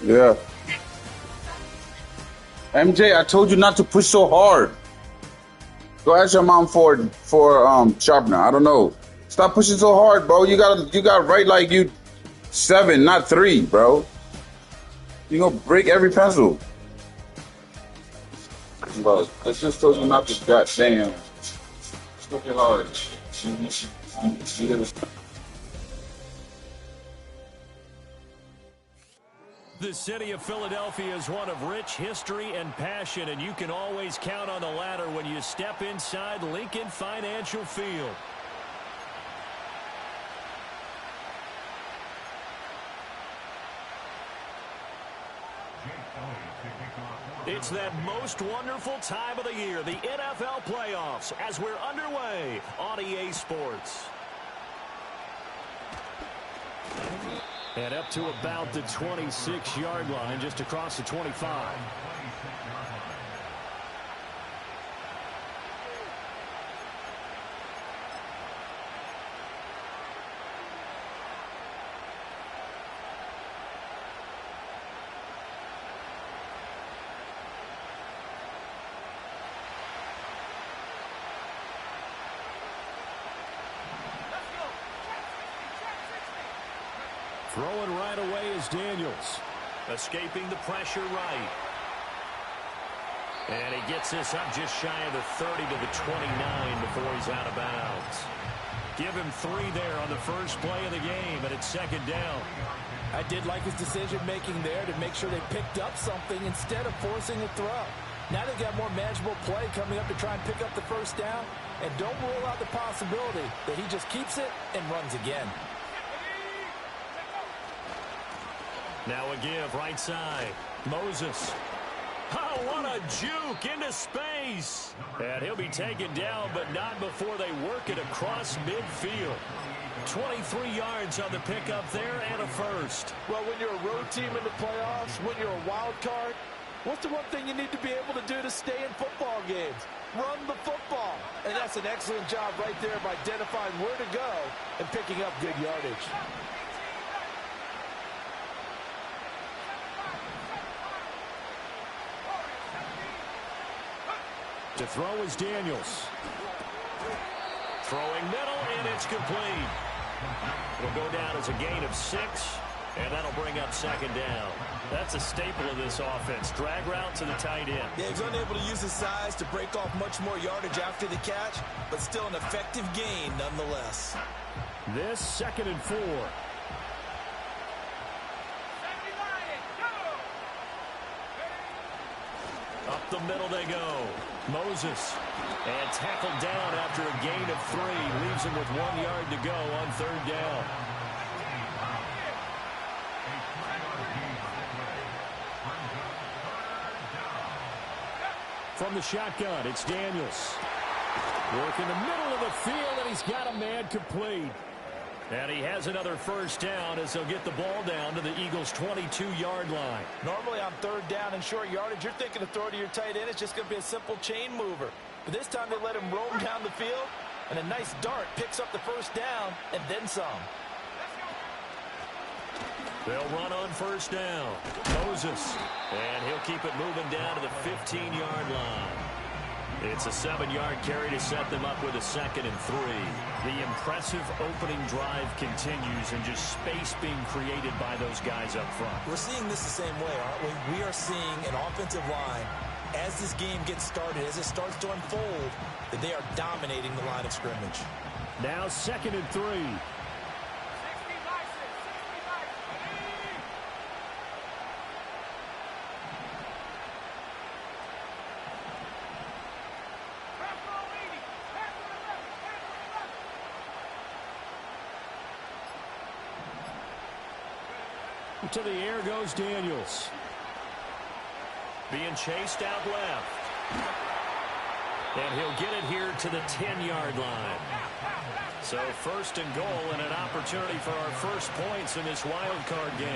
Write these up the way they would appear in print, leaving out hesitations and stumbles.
Yeah. MJ, I told you not to push so hard. Go ask your mom for sharpener. I don't know. Stop pushing so hard, bro. You gotta write like you 7, not 3, bro. You gonna break every pencil. Bro, I just told you not to goddamn. Stop it hard. The city of Philadelphia is one of rich history and passion, and you can always count on the latter when you step inside Lincoln Financial Field. It's that most wonderful time of the year, the NFL playoffs, as we're underway on EA Sports. And up to about the 26-yard line, just across the 25. Throwing right away is Daniels. Escaping the pressure right. And he gets this up just shy of the 30 to the 29 before he's out of bounds. Give him 3 there on the first play of the game, and it's second down. I did like his decision-making there to make sure they picked up something instead of forcing a throw. Now they've got more manageable play coming up to try and pick up the first down, and don't rule out the possibility that he just keeps it and runs again. Now a give, right side. Moses. Oh, what a juke into space. And he'll be taken down, but not before they work it across midfield. 23 yards on the pickup there and a first. Well, when you're a road team in the playoffs, when you're a wild card, what's the one thing you need to be able to do to stay in football games? Run the football. And that's an excellent job right there of identifying where to go and picking up good yardage. To throw is Daniels. Throwing middle, and it's complete. It'll go down as a gain of 6, and that'll bring up second down. That's a staple of this offense. Drag route to the tight end. Yeah, he's unable to use his size to break off much more yardage after the catch, but still an effective gain nonetheless. This 2nd and 4. Up the middle they go. Moses. And tackled down after a gain of 3. Leaves him with 1 yard to go on 3rd down. From the shotgun, it's Daniels. Working the middle of the field, and he's got a man complete. And he has another first down as they'll get the ball down to the Eagles' 22-yard line. Normally on 3rd down and short yardage, you're thinking of throw to your tight end. It's just going to be a simple chain mover. But this time they let him roam down the field, and a nice dart picks up the first down and then some. They'll run on first down. Moses. And he'll keep it moving down to the 15-yard line. It's a 7-yard carry to set them up with a 2nd and 3. The impressive opening drive continues and just space being created by those guys up front. We're seeing this the same way, aren't we? We are seeing an offensive line, as this game gets started, as it starts to unfold, that they are dominating the line of scrimmage. Now 2nd and 3. To the air goes Daniels. Being chased out left. And he'll get it here to the 10-yard line. So 1st and goal and an opportunity for our first points in this wild card game.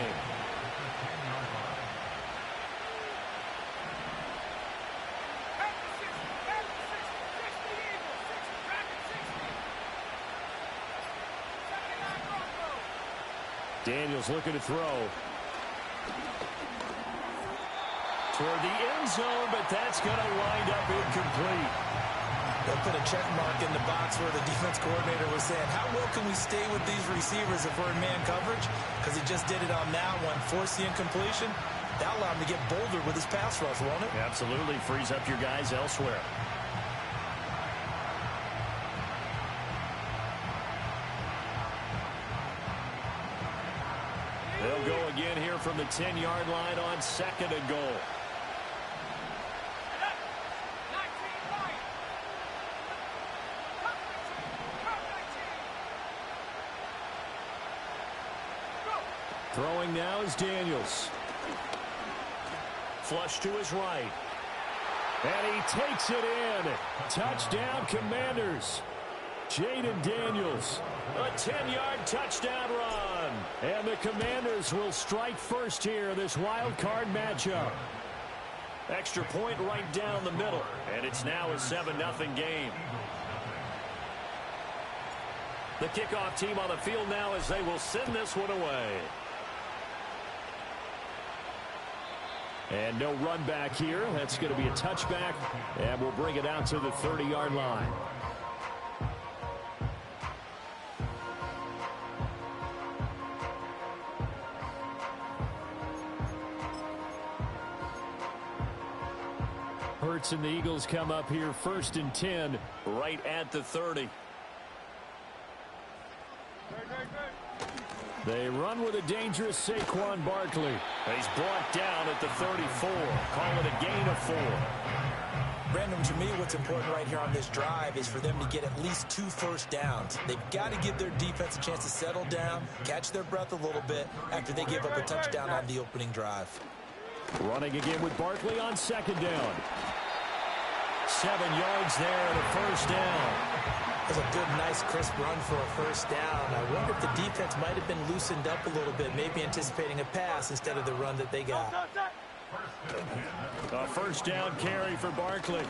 Daniels looking to throw. Toward the end zone, but that's going to wind up incomplete. They'll put a check mark in the box where the defense coordinator was saying, how well can we stay with these receivers if we're in man coverage? Because he just did it on that one, forced the incompletion. That allowed him to get bolder with his pass rush, won't it? Absolutely. Frees up your guys elsewhere. They'll go again here from the 10-yard line on 2nd and goal. Throwing now is Daniels. Flush to his right. And he takes it in. Touchdown, Commanders. Jayden Daniels. A 10-yard touchdown run. And the Commanders will strike first here in this wild card matchup. Extra point right down the middle. And it's now a 7-0 game. The kickoff team on the field now as they will send this one away. And no run back here. That's going to be a touchback. And we'll bring it out to the 30-yard line. Hurts and the Eagles come up here 1st and 10 right at the 30. They run with a dangerous Saquon Barkley. He's brought down at the 34. Call it a gain of 4. Brandon, to me, what's important right here on this drive is for them to get at least 2 first downs. They've got to give their defense a chance to settle down, catch their breath a little bit after they give up a touchdown on the opening drive. Running again with Barkley on 2nd down. 7 yards there and a first down. That was a good, nice, crisp run for a first down. I wonder if the defense might have been loosened up a little bit, maybe anticipating a pass instead of the run that they got. A first down carry for Barkley.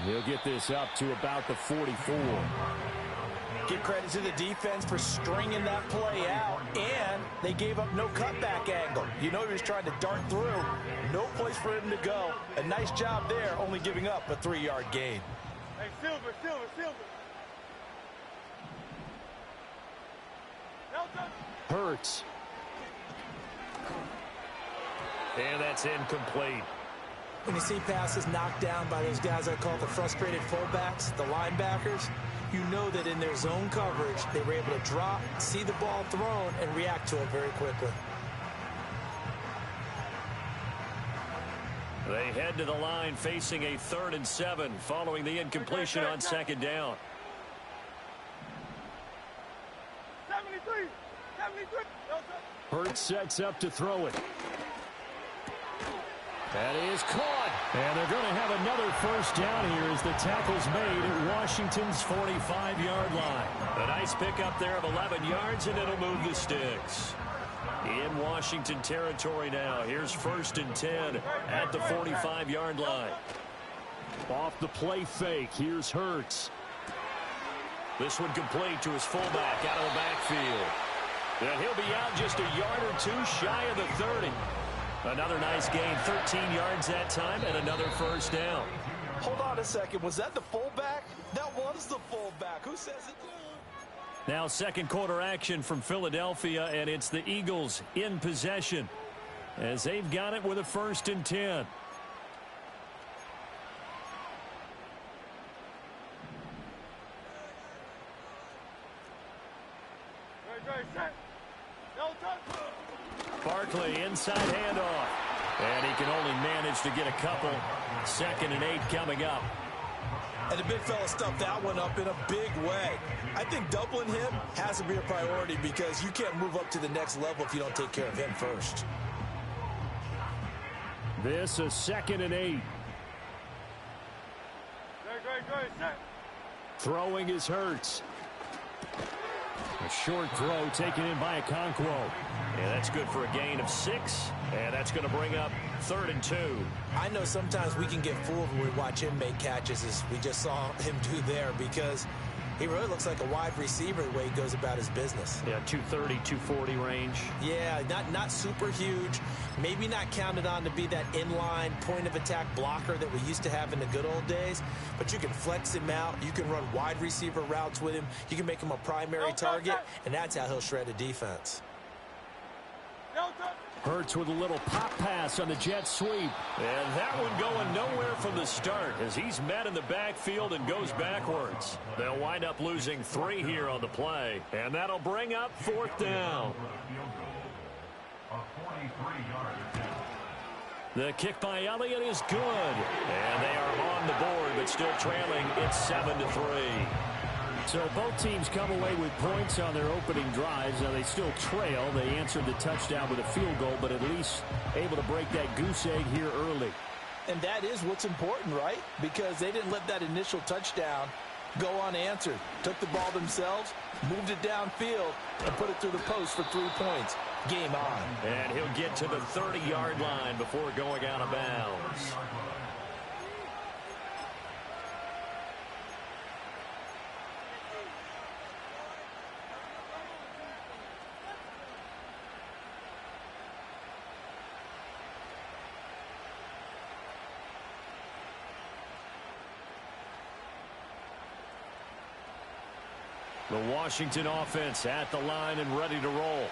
He'll get this up to about the 44. Give credit to the defense for stringing that play out, and they gave up no cutback angle. You know he was trying to dart through. No place for him to go. A nice job there, only giving up a 3-yard gain. Hey, Silver. Hurts. And that's incomplete. When you see passes knocked down by those guys I call the frustrated fullbacks, the linebackers, you know that in their zone coverage, they were able to drop, see the ball thrown, and react to it very quickly. They head to the line facing a 3rd and 7 following the incompletion on 2nd down. 73. Hurts sets up to throw it. That is caught. And they're going to have another first down here as the tackle's made at Washington's 45-yard line. A nice pickup there of 11 yards, and it'll move the sticks. In Washington territory now. Here's 1st and 10 at the 45-yard line. Off the play fake. Here's Hurts. This one complete to his fullback out of the backfield. And he'll be out just a yard or 2 shy of the 30. Another nice gain, 13 yards that time, and another first down. Hold on a second. Was that the fullback? That was the fullback. Who says it? Now second quarter action from Philadelphia, and it's the Eagles in possession as they've got it with a 1st and 10. Barkley inside handoff. And he can only manage to get a couple. 2nd and 8 coming up. And the big fella stuffed that one up in a big way. I think doubling him has to be a priority because you can't move up to the next level if you don't take care of him first. This is 2nd and 8. Throwing is Hurts. A short throw taken in by Okonkwo. And that's good for a gain of 6. And that's going to bring up 3rd and 2. I know sometimes we can get fooled when we watch him make catches as we just saw him do there because he really looks like a wide receiver the way he goes about his business. Yeah, 230, 240 range. Yeah, not super huge. Maybe not counted on to be that inline point-of-attack blocker that we used to have in the good old days. But you can flex him out. You can run wide receiver routes with him. You can make him a primary target, and that's how he'll shred a defense. Hurts with a little pop pass on the jet sweep. And that one going nowhere from the start as he's met in the backfield and goes backwards. They'll wind up losing 3 here on the play. And that'll bring up 4th down. The kick by Elliott is good. And they are on the board but still trailing. It's 7-3. So both teams come away with points on their opening drives. Now they still trail. They answered the touchdown with a field goal, but at least able to break that goose egg here early. And that is what's important, right? Because they didn't let that initial touchdown go unanswered. Took the ball themselves, moved it downfield, and put it through the post for 3 points. Game on. And he'll get to the 30-yard line before going out of bounds. The Washington offense at the line and ready to roll.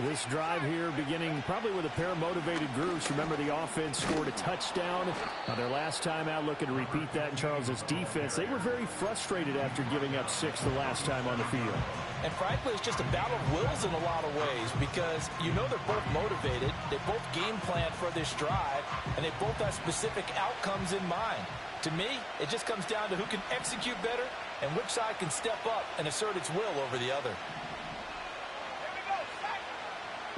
This drive here beginning probably with a pair of motivated groups. Remember, the offense scored a touchdown. Their last time out, looking to repeat that in Charles's defense. They were very frustrated after giving up 6 the last time on the field. And frankly, it's just a battle of wills in a lot of ways because you know they're both motivated. They both game plan for this drive, and they both have specific outcomes in mind. To me, it just comes down to who can execute better and which side can step up and assert its will over the other.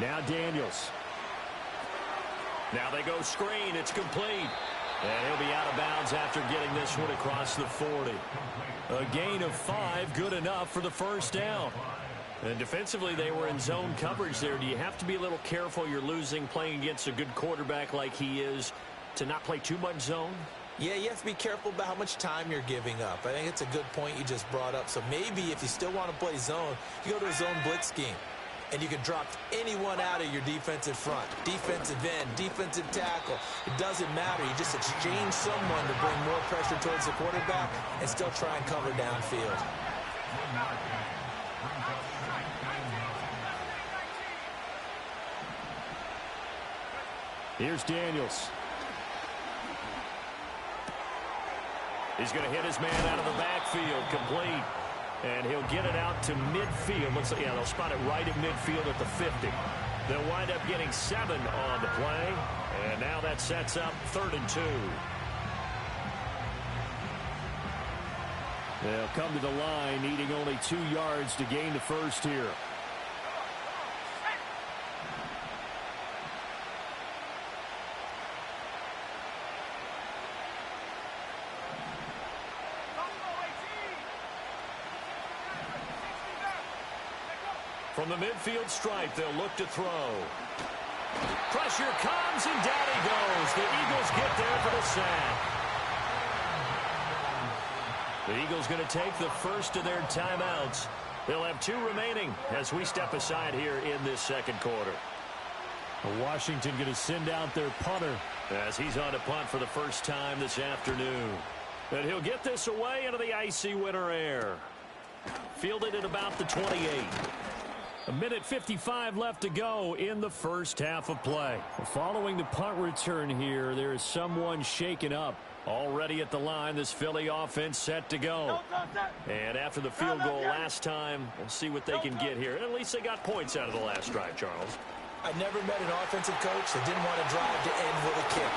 Now Daniels. Now they go screen. It's complete. And he'll be out of bounds after getting this one across the 40. A gain of 5, good enough for the 1st down. And defensively, they were in zone coverage there. Do you have to be a little careful you're losing playing against a good quarterback like he is to not play too much zone? Yeah, you have to be careful about how much time you're giving up. I think it's a good point you just brought up. So maybe if you still want to play zone, you go to a zone blitz scheme. And you can drop anyone out of your defensive front. Defensive end, defensive tackle. It doesn't matter. You just exchange someone to bring more pressure towards the quarterback and still try and cover downfield. Here's Daniels. He's going to hit his man out of the backfield, complete. And he'll get it out to midfield. Looks like, yeah, they'll spot it right at midfield at the 50. They'll wind up getting 7 on the play. And now that sets up 3rd and 2. They'll come to the line, needing only 2 yards to gain the 1st here. From the midfield stripe, they'll look to throw. Pressure comes, and down he goes. The Eagles get there for the sack. The Eagles going to take the first of their timeouts. They'll have 2 remaining as we step aside here in this 2nd quarter. Washington going to send out their punter as he's on to punt for the first time this afternoon. And he'll get this away into the icy winter air. Fielded at about the 28. 1:55 left to go in the first half of play. Following the punt return here, there is someone shaken up. Already at the line, this Philly offense set to go. And after the field goal last time, we'll see what they can get here. At least they got points out of the last drive, Charles. I never met an offensive coach that didn't want to drive to end with a kick.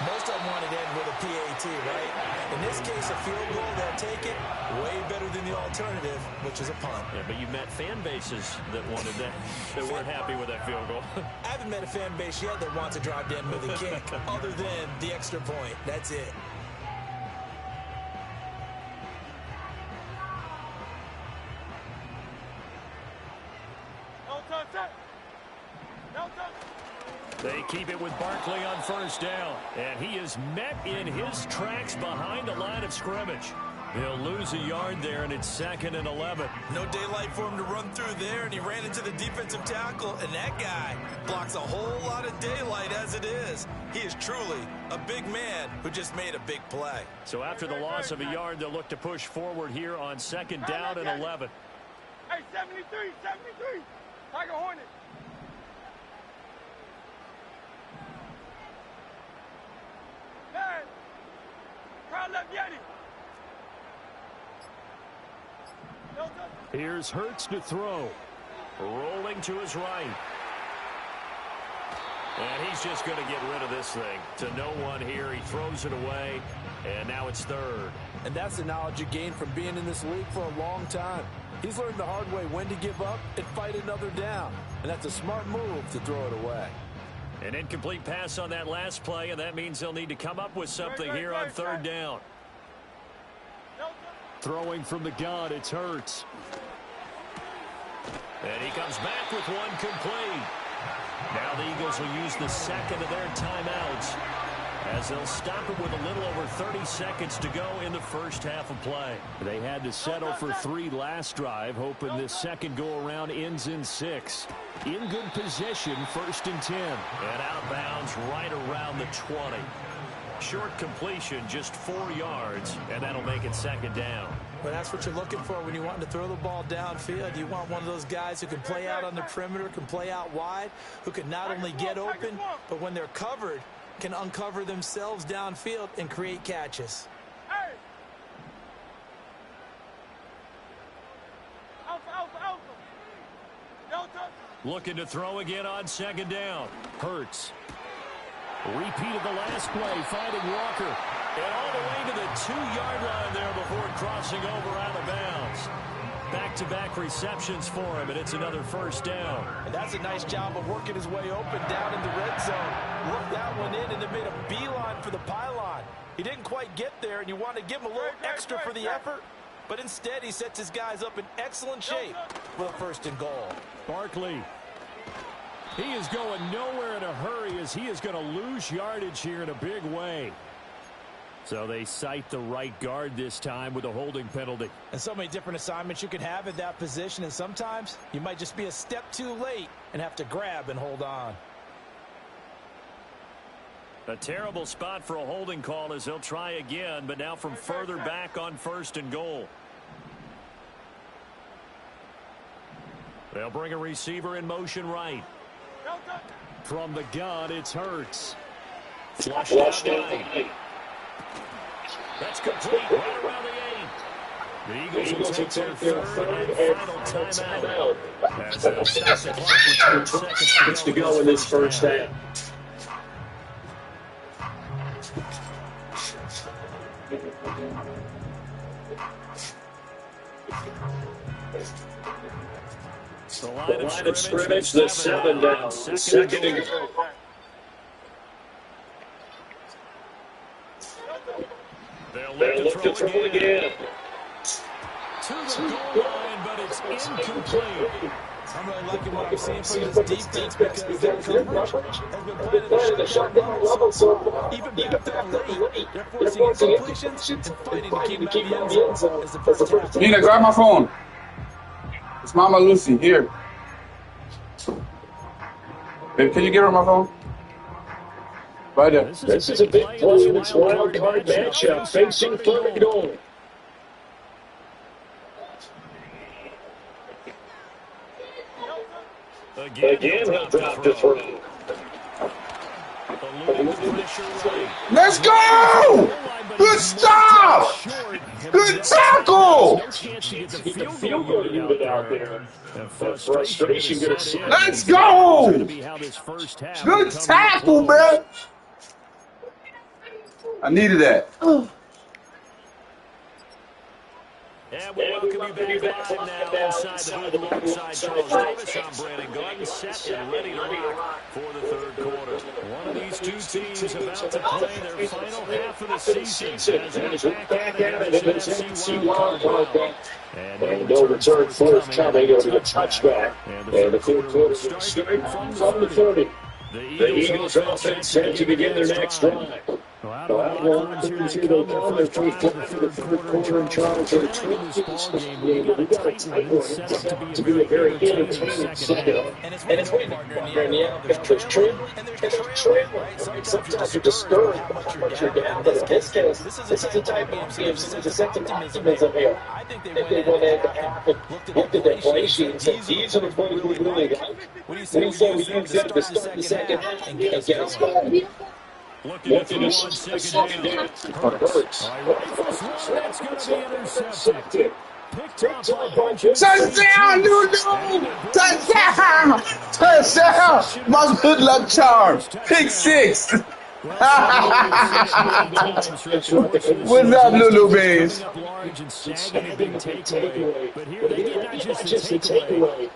Most of them wanted to end with a PAT, right? In this case, a field goal, they'll take it. Way better than the alternative, which is a punt. Yeah, but you met fan bases that wanted that, that weren't happy with that field goal. I haven't met a fan base yet that wants to drive to end with a kick, other than the extra point. That's it. They keep it with Barkley on first down. And he is met in his tracks behind the line of scrimmage. He'll lose a yard there, and it's 2nd and 11. No daylight for him to run through there, and he ran into the defensive tackle, and that guy blocks a whole lot of daylight as it is. He is truly a big man who just made a big play. So after the loss of a yard, they'll look to push forward here on 2nd down and 11. Hey, 73, Tiger Hornet. Man, crowd left Yeti. Here's Hurts to throw. Rolling to his right. And he's just going to get rid of this thing. To no one here. He throws it away. And now it's 3rd. And that's the knowledge you gain from being in this league for a long time. He's learned the hard way when to give up and fight another down. And that's a smart move to throw it away. An incomplete pass on that last play, and that means they'll need to come up with something here on 3rd down. Throwing from the gun, it's Hurts. And he comes back with one complete. Now the Eagles will use the second of their timeouts as they'll stop it with a little over 30 seconds to go in the first half of play. They had to settle for 3 last drive, hoping this second go-around ends in 6. In good position, 1st and 10. And outbounds right around the 20. Short completion, just 4 yards, and that'll make it 2nd down. But that's what you're looking for when you want to throw the ball downfield. You want one of those guys who can play out on the perimeter, can play out wide, who can not only get open, but when they're covered, can uncover themselves downfield and create catches. Hey! Alpha. Delta. Looking to throw again on 2nd down. Hurts. Repeated the last play, finding Walker. And all the way to the 2-yard line there before crossing over out of bounds. Back-to-back receptions for him, and it's another 1st down. And that's a nice job of working his way open down in the red zone. Looked that one in and it made a beeline for the pylon. He didn't quite get there, and you want to give him a little extra for the effort. But instead, he sets his guys up in excellent shape for the 1st and goal. Barkley. He is going nowhere in a hurry as he is going to lose yardage here in a big way. So they cite the right guard this time with a holding penalty. And so many different assignments you can have at that position, and sometimes you might just be a step too late and have to grab and hold on. A terrible spot for a holding call as they'll try again, but now from further back on 1st and goal. They'll bring a receiver in motion right. From the gun, it's Hurts. Flushed out right. That's complete right around the 8. The Eagles will take their 3rd and final timeout. As they'll stop the clock with 10 seconds to go in this first half. The line of scrimmage, the 7 down. 2nd and goal. They'll look to throw again. To the goal line, but it's incomplete. I'm really liking what I'm seeing from this defense because their coverage has been played at a short level. So even back there late, they're forcing incompletions and fighting to keep them out of the end zone as the first half. Nina, grab my phone. It's Mama Lucy. Here. Babe, can you give her my phone? Right there. This is a big play in this wild card matchup, facing third and goal. Again, he'll drop to throw. Let's go! Good stop! Good tackle! The field goal unit out there. The frustration going to see. Let's go! Good tackle, man. I needed that. And we welcome you back live now inside the booth alongside Charles Davis. I'm Brandon Gordon, set and ready to rock for the third quarter. One of these two teams about to play their final half of the season as we back at it in this NFC wild card game. And no return forthcoming. It'll be a touchback. And the third quarter will start from the 30. The Eagles offense set to begin their next drive. Out of line, here they come. Their first drive of the third quarter in charge of the game. We've got a tight one. It's set to be a very entertaining second. And it's And it's waiting partner in the outfit. There's trim, and there's trim. Sometimes you're discouraged by how much you're down, but in this case, this is a type of game. This is a second optimism here. I think They went in to half and looked at their play sheet and said, these are the plays we really like. What do you What do you say we use use them to start the second half and get us going? Looking at second down. Hurts. That's going to be intercepted. Picked up by Touchdown, Lulu! Touchdown! Touchdown! My good luck charm. Pick six. What's up, Lulu Beans?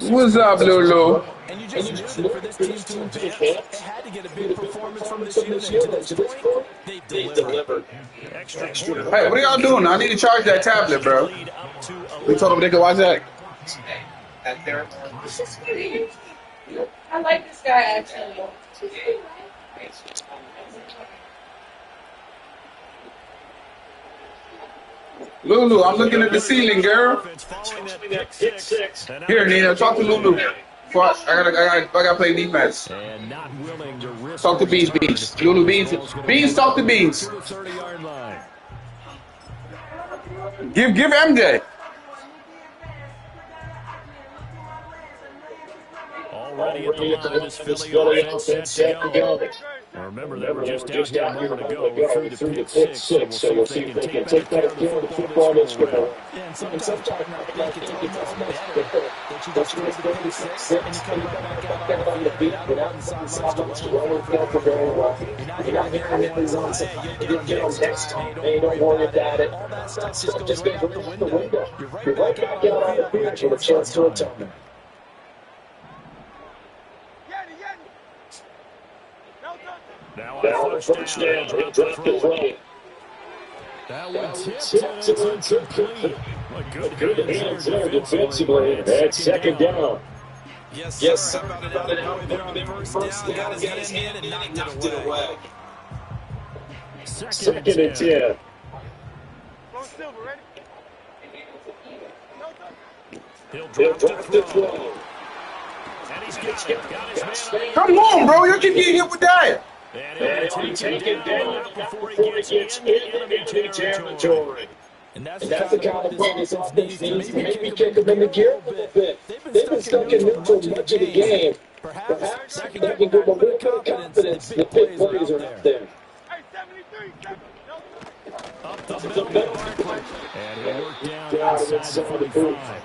What's up, Lulu? And you just knew for this team to advance, they had to get a big performance from this unit. To this point, they delivered. Hey, what are y'all doing? I need to charge that tablet, bro. We told them they could watch that. This is pretty. I like this guy actually. Lulu, I'm looking at the ceiling, girl. Here, Nina, talk to Lulu. I gotta play defense. Talk to Beans, Beans. Lulu, Beans. Beans, talk to Beans. Give MJ. Already at the line, this Philly offense set to go. Now remember, they were just out here a moment ago through the pick six, so we'll see if they can take better care of the football this go. And sometimes I think it's almost better that you just take the pick six and you come back out on the beat without the side starts to roll and feel for very well. You're not hearing it on you'll get on next time. Hey, don't worry about it. All that stuff just goes right out the window. You're right back out on the field with a chance to return. Now on first down, he'll drop the throw. That one tipped and incomplete. Good hands there defensively. That's second down. Yes, sir. About an hour there on the first down. Got his hand in and knocked it away. Second and 10. He'll drop the throw. And he's got his man. Come on, bro. You keep getting hit with that. And he'll take it down before he gets into enemy territory. And that's the kind of play this offense needs to maybe kick them in the gear a little bit. They've been stuck in neutral much of the game. Perhaps they can give them a little bit of confidence that big plays are up there. Up the middle. And he worked down inside the 45.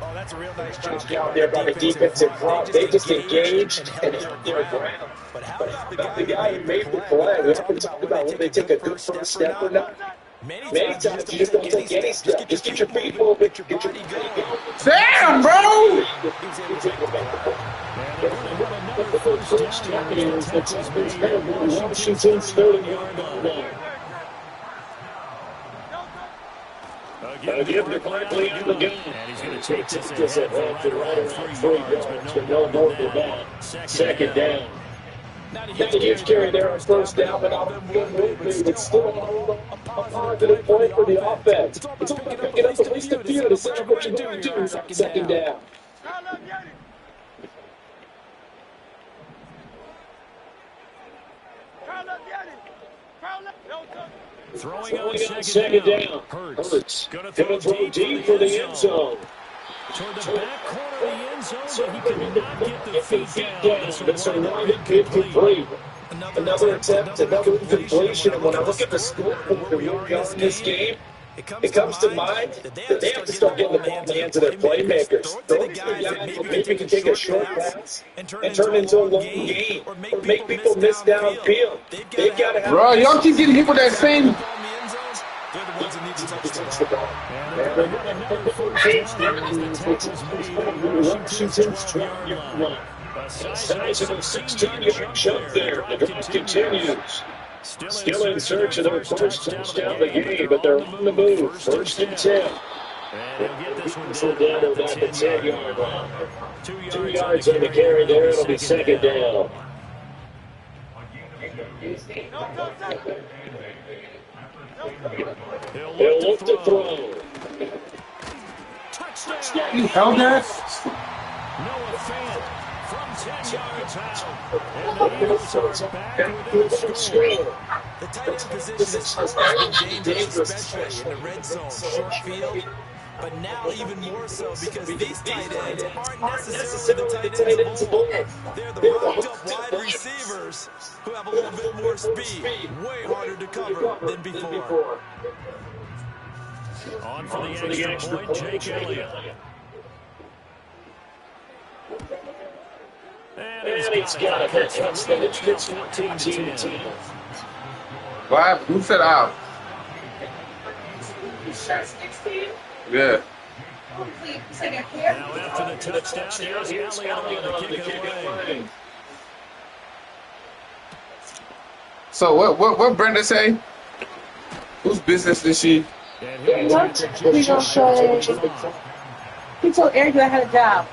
Oh, that's a real nice job Out there by the defensive front. They just engaged and held their ground. But how about the guy who made the play? We often talk about when they take a good first step or not. Many times you just don't take any step. Just get your feet moving, get your body going. Damn, bro! Washington's 30-yard line. Give the clock lead to the game. And he's going to take This ahead for right around 3 yards, but no more than that. Second down. Not a huge carry there on first down, but off the good movement. It's still a positive play for the offense. It's only picking up at least a few to say what you're doing on second down. Throwing on second down. Hurts. Going to throw deep for the end zone. Toward the back corner of the end zone, but he could not get the feet down. That's a run incomplete. Another attempt, another incompletion. And when I look at the scoreboard and where we are in this game, it comes to mind that they have to start getting the ball in the hands of their playmakers. Throw to the guys that maybe can take a short pass and turn it into a long game or make people miss downfield. They've got to have. Bro, y'all keep getting hit with that same. They're the ones that need to touch the ball. Washington's 12-yard line. A sizable 16-yard jump there. The drive continues. Still in search of their first touchdown of the game, but they're on the move. First and 10. And he'll get this one down to about the 10-yard line. 2 yards on the carry there. It'll be second down. He'll look to throw. Touchdown. You held that? Noah Fant from 10 yards out. And the Eagles are back with a score. The tight end position has always been dangerous, especially in the red zone, short field. But now even more so because these tight ends aren't necessarily the tight ends of old. They're the rocked-up wide receivers who have a little bit more speed, way harder to cover than before. On for the extra point, Jake Elliott. And he's got it. That's touchdown. It's 14-10. What? Who said out? Yeah. Now after the touchdown, here's Elliott on the kick away. So what Brenda say? Whose business is she? He told Eric that I had a job.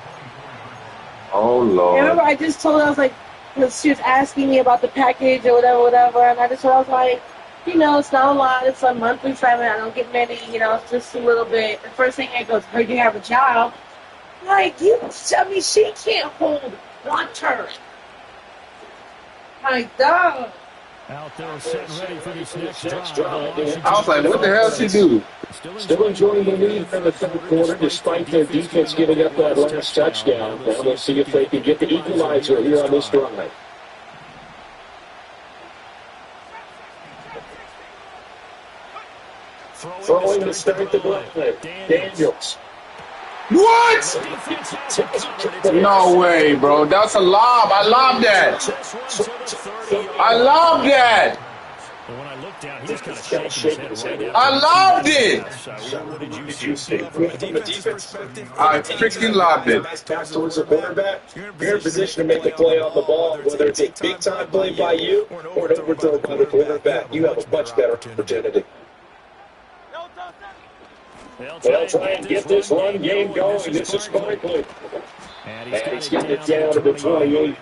Oh Lord. Remember, I just told her, I was like, because she was asking me about the package or whatever, and I just told her, I was like, you know, it's not a lot. It's a monthly assignment. I don't get many, you know, it's just a little bit. The first thing Eric goes, heard you have a job. Like, she can't hold one turn. Like, dog. Out there setting ready for this next drive. I was like, what the hell she do? Still enjoying the lead in the third quarter despite their defense giving up that last touchdown. Now let's see if they can get the equalizer here on this drive. Throwing to start the drive. Daniels. What? No way, bro. That's a lob. I love that. I love that. When I looked down, he was kind of shaking his head. I loved it. What did you see? From a defense perspective, I freaking loved it. pass towards the quarterback, you're in position to make a play on the ball, whether it's a big-time play by you or an overthrow by the quarterback. You have a much better opportunity. They'll try and get this run game going. This is Sparkly. And he's getting it down to the 28.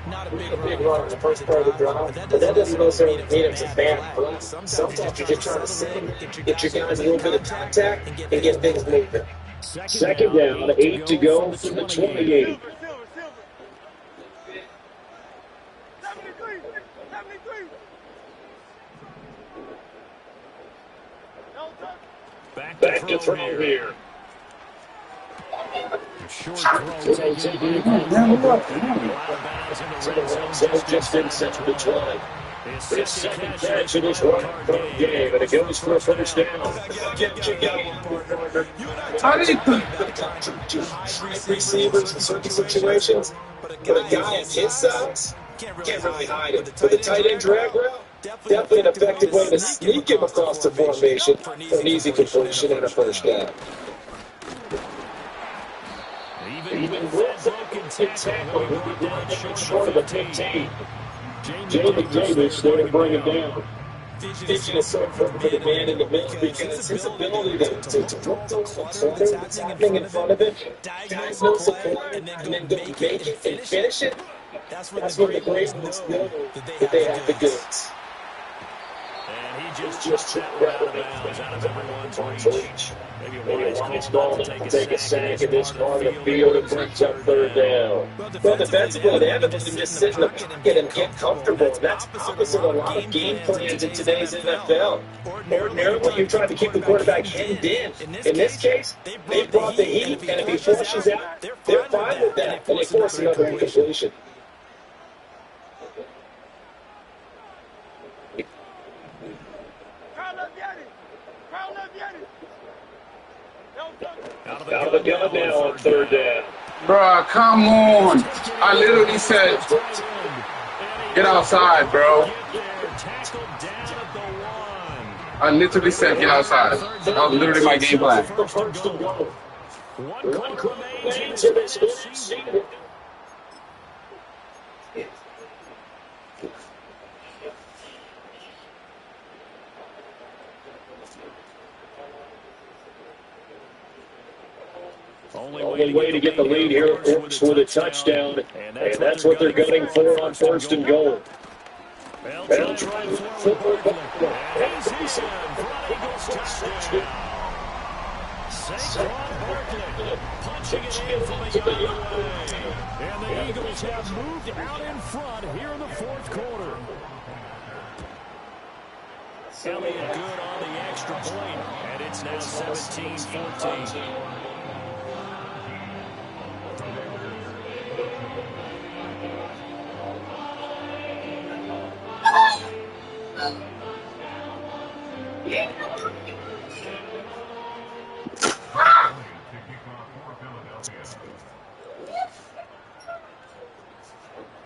Not a Big run in the first part of the drive, but that doesn't necessarily mean it's a bad play. Sometimes you're just trying to sing, get your guys a little bit of contact, and get things moving. Second down, 8 to go from the 28. Back to throw here. Short throw taken. Just inside the 20. His second catch in his run game, and it goes for a first down. How did he put receivers in certain situations, but a guy at his size can't really hide it. For the tight end drag route, definitely an effective way to sneak him across the formation for an easy completion and a first down. Even with broken tackle, short of a 15. Jamie Davis there to bring him down. Vision is so important for the man in the middle because his ability to look the clutter that's happening in front of him, diagnose the play, and then go make it and finish it. That's when the great ones know that they have the goods. just took that one out of everyone's reach. Maybe Wise called to take a sack in this part of the field and brings up third down. Well, defensively, they haven't let them just sit in the pocket and get comfortable. That's opposite a lot of game plans in today's NFL. Ordinarily, you're trying to keep the quarterback hemmed in. In this case, they brought the heat, and if he forces out, they're fine with that, and they force another incompletion. Out of the gun now on third down. Bruh, come on. I literally said, get outside, bro. I literally said, get outside. That was literally my game plan. Only way to get the lead here, of course, with a touchdown, and that's what they're gunning for on first and goal. They'll try forward. Punching it in from the other way. And the Eagles have moved out in front here in the fourth quarter. Elliott good on the extra point, and it's now 17-14.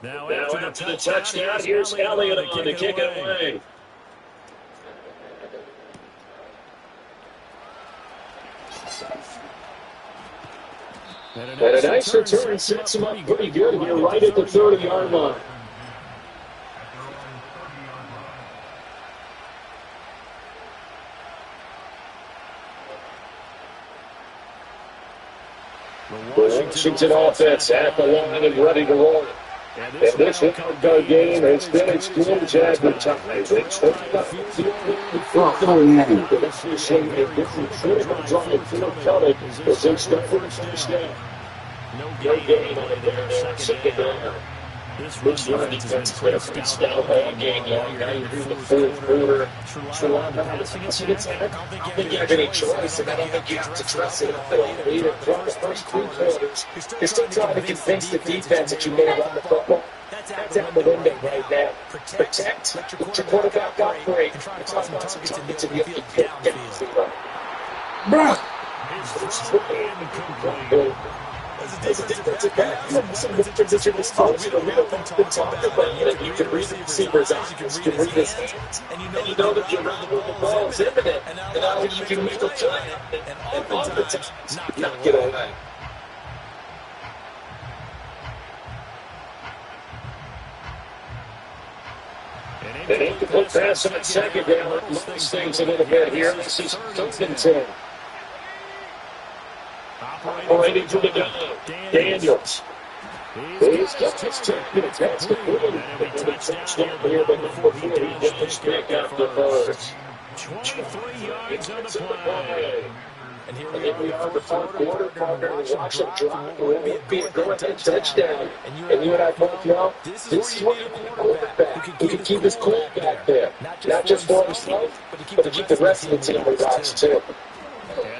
Now after the touchdown, here's Elliott on to kick it away. And a nice return sets him up pretty good here, right at the 30-yard line. The Washington offense at the line and ready to roll. And this wild-card game has been its glorious advertising. No game on there, second down. This run defense played a pretty stout ball game. Now you're in the fourth quarter. I don't think you have any choice, and I don't think you have to trust it. Either first three quarters, you're still trying to convince the defense that you may run the football. That's out the window right now. Protect, let your quarterback operate. It's not possible to get downfield. Bruh. As a defensive back, some of the transition response, the real thing to talk about, you can read the receiver's eyes, you can read his hands, and you know that you're running when the ball is imminent, and now you can make a play and into the touch, not get away. An incomplete pass on second down, moves things a little bit here. This is 3rd and 10. Operating to the gun, Daniels. He's got his 10 minutes. That's the win. And a touchdown here, but before he gets back out the first. 23 yards on the play. And here we are in the fourth quarter, partner. Watch him drop. It be a go-ahead touchdown. And you and I both know this is where you need a quarterback who can keep his cool back there. Not just for himself, but to keep the rest of the team in rocks too.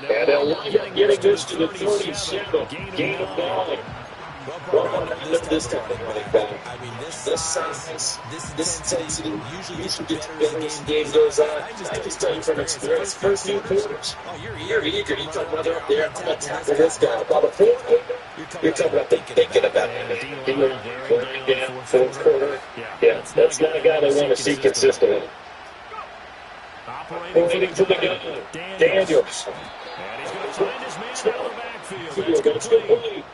And Elijah getting this to the 37. Gain of 9. Well, look at this time running back. I mean, this size, this intensity, usually gets better as the game goes on. I just tell you from experience, first few quarters, you're eager. You talk about up there, I'm going to tackle this guy. About the fourth quarter, you're talking about thinking about it. Down, fourth quarter. Yeah, that's not a guy they want to see consistently. Pointing to the gun, Daniels. And he's going to find his man out of the backfield. That's complete.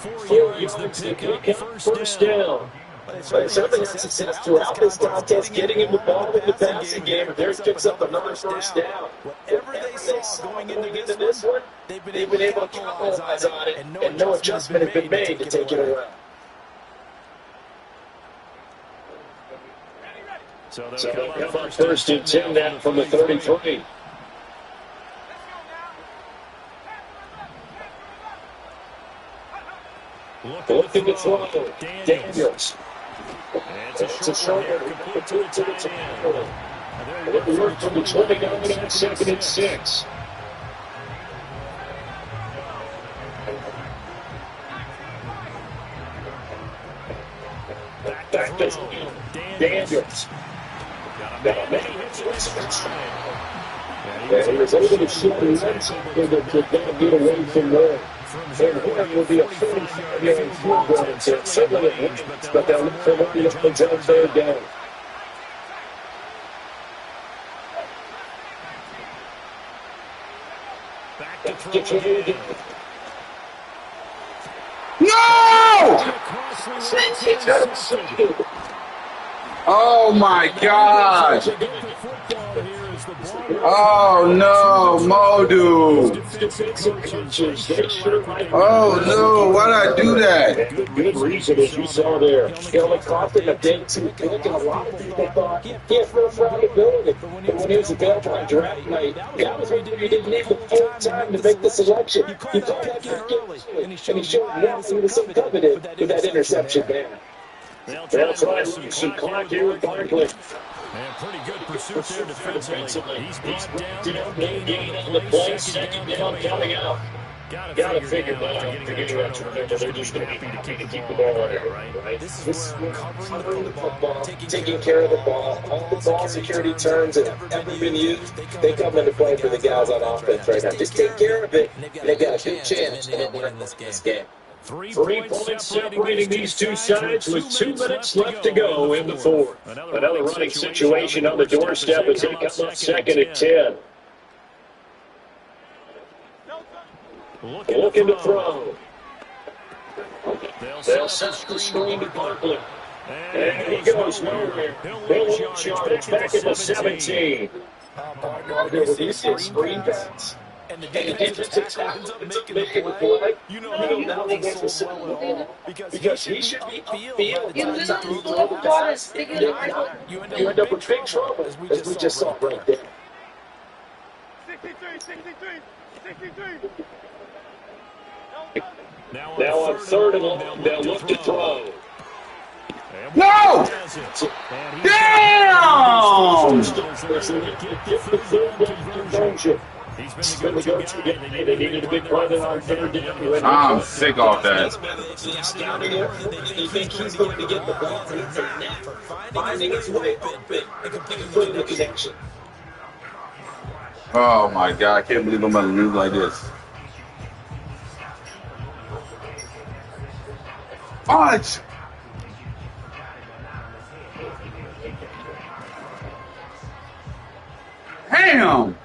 4 yards to pick up first down. But something has success throughout this contest, getting him the ball in the passing game, and there picks up another first down. Whatever they saw going into this one, they've been able to capitalize on it, and no adjustment has been made to take it away. So they'll come up first and 10 now from the 33. Looking to throw. Daniels. It's a short complete to the tight end. They work from the 29 on second and 6. Back to Daniels. Got a man. He was able to shoot the lens but could not get away from there. And here will be a 45-yard field goal attempt. Certainly it wins, but they'll look for one of the on third down. Back to throw again. No! Oh my gosh! Oh no, Modu! Oh no, why did I do that? Good reason, as you saw there. Kelly Crawford a bit too quick, and a lot of people thought he had full fragility. But when he was available on draft night, that was when he didn't need the full time to make the selection. He thought that and he showed why he was so coveted with that interception there. They'll try to lose some clock here with Barkley. And pretty good pursuit there defensively. He's brought down, gain on the play, second down coming out. Gotta figure that out. They're just happy to keep the ball on there, right? This is covering the football, taking care of the ball. All the ball security terms that have ever been used, they come into play for the guys on offense right now. Just take care of it, and they've got a good chance of winning this game. 3 points separating these two sides with 2 minutes left to go in the fourth. Another running situation on the doorstep as they come up second and 10. Looking to throw. They'll set the screen to Barkley. And he goes nowhere. He'll lose yardage back at the 17. With these screen backs. And the defensive tackle ends up making the play. You know now they get to sit because he should be upfield. You end up with big trouble, as we just saw right there. 63. Now on third and long, they'll look to throw. No! Damn! He's been the go-to guy. They needed a big play on third down. I'm sick of that. They think he's going to get the ball. Finding his way open and completing the connection. Oh my God, I can't believe I'm going to lose like this. Fudge! Damn!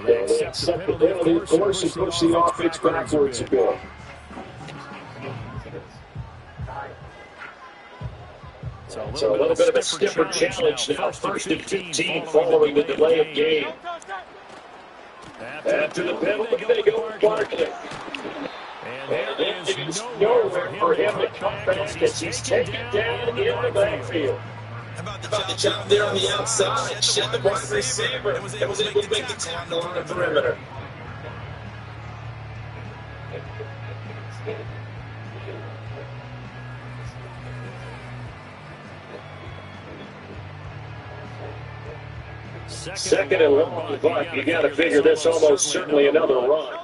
They accept the penalty, of course, and push the offense backwards a bit. So a little bit of a stiffer challenge now. First and 15 following the delay of game. After the penalty, they go with Barkley. And it is nowhere for him to come back as he's taken down in the backfield. How about the job there on the outside? Shed the wide receiver and was able to make the tackle on the perimeter. Second and long, but you got to figure this almost certainly another run.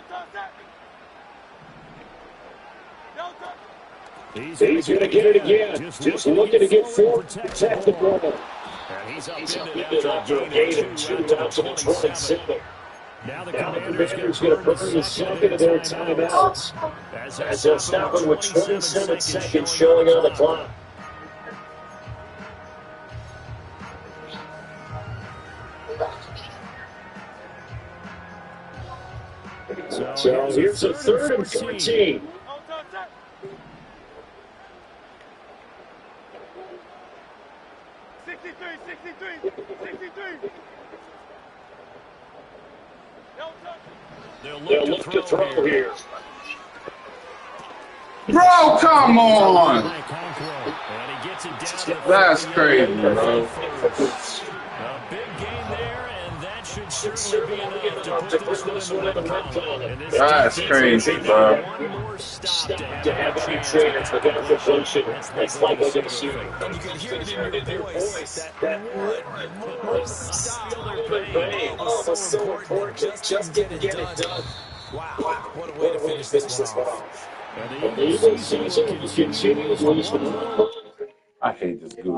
He's going to get it again. Just looking to get forward, protect the ball. He's up into after a gain of 2 out to the 27. Now the Commander's going to burn the second of their timeouts as they'll stop it with 27 seconds showing on the clock. So here's a 3rd and 14. They'll look to throw here. Bro, come on! That's crazy, bro. A big gain there, and that should certainly be enough to put this one in the win column. That's crazy, bro. One more stop To have any trainer for that completion, that's likely going to see And you can hear it in your voice. That one more stop they're paying. Oh, it's so important just to get it done. Wow, what a way to finish this one off. And the Eagles season continues with I hate this dude.